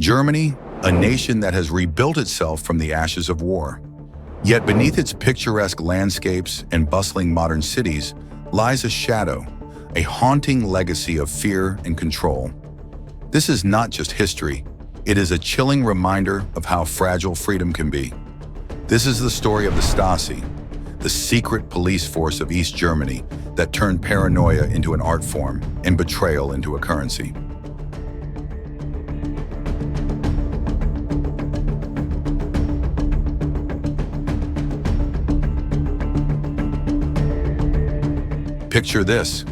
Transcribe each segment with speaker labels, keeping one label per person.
Speaker 1: Germany, a nation that has rebuilt itself from the ashes of war. Yet beneath its picturesque landscapes and bustling modern cities lies a shadow, a haunting legacy of fear and control. This is not just history, it is a chilling reminder of how fragile freedom can be. This is the story of the Stasi, the secret police force of East Germany that turned paranoia into an art form and betrayal into a currency. Picture this.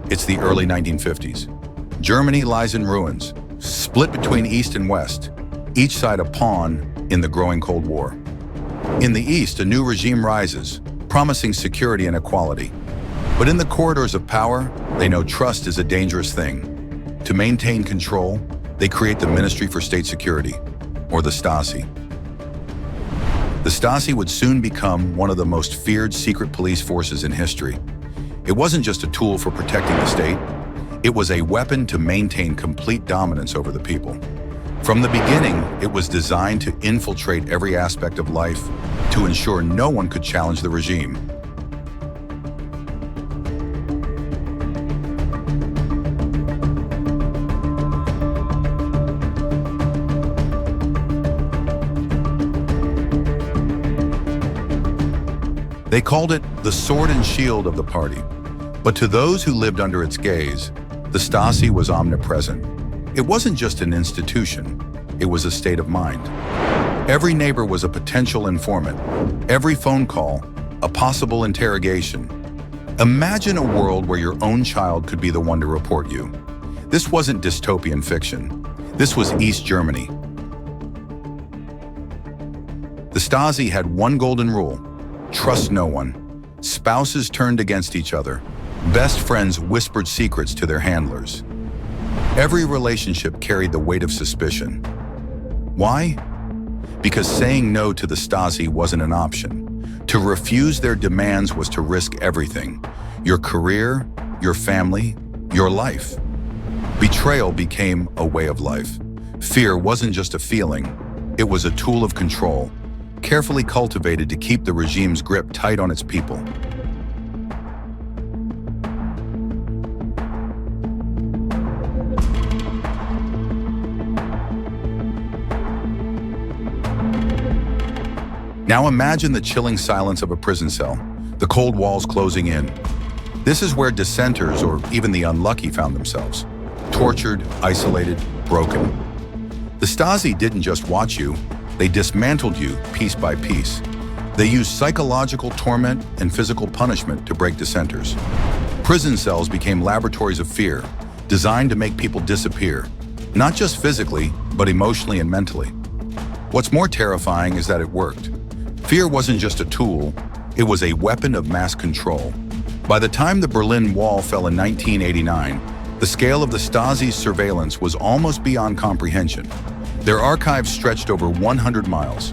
Speaker 1: It's the early 1950s. Germany lies in ruins, split between East and West, each side a pawn in the growing Cold War. In the East, a new regime rises, promising security and equality. But in the corridors of power, they know trust is a dangerous thing. To maintain control, they create the Ministry for State Security, or the Stasi. The Stasi would soon become one of the most feared secret police forces in history. It wasn't just a tool for protecting the state, it was a weapon to maintain complete dominance over the people. From the beginning, it was designed to infiltrate every aspect of life to ensure no one could challenge the regime. They called it the sword and shield of the party. But to those who lived under its gaze, the Stasi was omnipresent. It wasn't just an institution, it was a state of mind. Every neighbor was a potential informant, every phone call, a possible interrogation. Imagine a world where your own child could be the one to report you. This wasn't dystopian fiction. This was East Germany. The Stasi had one golden rule: trust no one. Spouses turned against each other. Best friends whispered secrets to their handlers. Every relationship carried the weight of suspicion. Why? Because saying no to the Stasi wasn't an option. To refuse their demands was to risk everything: your career, your family, your life. Betrayal became a way of life. Fear wasn't just a feeling, it was a tool of control, carefully cultivated to keep the regime's grip tight on its people. Now imagine the chilling silence of a prison cell, the cold walls closing in. This is where dissenters, or even the unlucky, found themselves. Tortured, isolated, broken. The Stasi didn't just watch you, they dismantled you piece by piece. They used psychological torment and physical punishment to break dissenters. Prison cells became laboratories of fear, designed to make people disappear, not just physically, but emotionally and mentally. What's more terrifying is that it worked. Fear wasn't just a tool, it was a weapon of mass control. By the time the Berlin Wall fell in 1989, the scale of the Stasi's surveillance was almost beyond comprehension. Their archives stretched over 100 miles.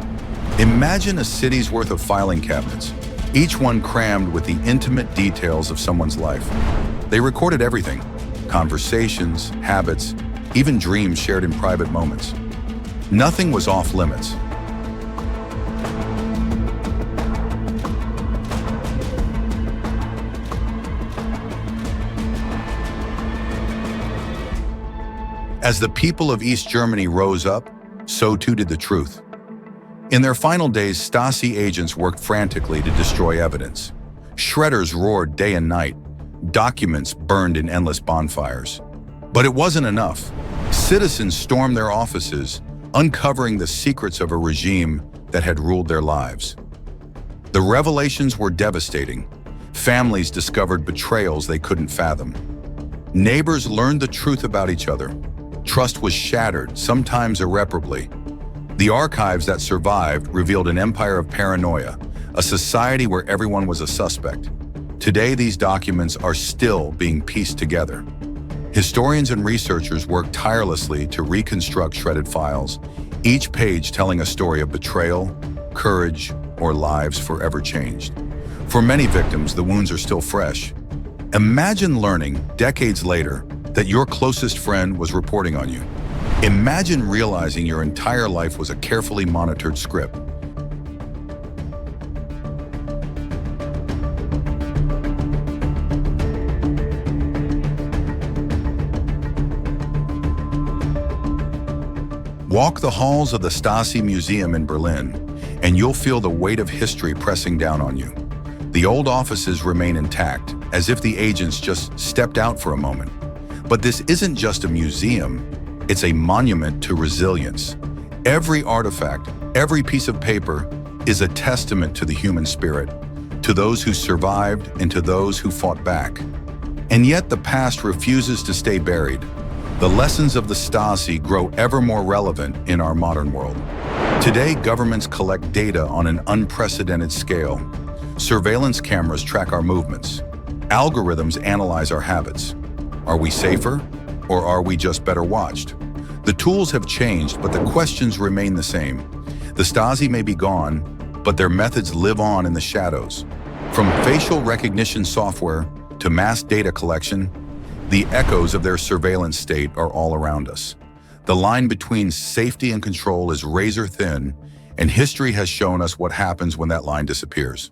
Speaker 1: Imagine a city's worth of filing cabinets, each one crammed with the intimate details of someone's life. They recorded everything: conversations, habits, even dreams shared in private moments. Nothing was off limits. As the people of East Germany rose up, so too did the truth. In their final days, Stasi agents worked frantically to destroy evidence. Shredders roared day and night. Documents burned in endless bonfires. But it wasn't enough. Citizens stormed their offices, uncovering the secrets of a regime that had ruled their lives. The revelations were devastating. Families discovered betrayals they couldn't fathom. Neighbors learned the truth about each other. Trust was shattered, sometimes irreparably. The archives that survived revealed an empire of paranoia, a society where everyone was a suspect. Today, these documents are still being pieced together. Historians and researchers work tirelessly to reconstruct shredded files, each page telling a story of betrayal, courage, or lives forever changed. For many victims, the wounds are still fresh. Imagine learning, decades later, that your closest friend was reporting on you. Imagine realizing your entire life was a carefully monitored script. Walk the halls of the Stasi Museum in Berlin, and you'll feel the weight of history pressing down on you. The old offices remain intact, as if the agents just stepped out for a moment. But this isn't just a museum, it's a monument to resilience. Every artifact, every piece of paper is a testament to the human spirit, to those who survived and to those who fought back. And yet the past refuses to stay buried. The lessons of the Stasi grow ever more relevant in our modern world. Today, governments collect data on an unprecedented scale. Surveillance cameras track our movements. Algorithms analyze our habits. Are we safer, or are we just better watched? The tools have changed, but the questions remain the same. The Stasi may be gone, but their methods live on in the shadows. From facial recognition software to mass data collection, the echoes of their surveillance state are all around us. The line between safety and control is razor thin, and history has shown us what happens when that line disappears.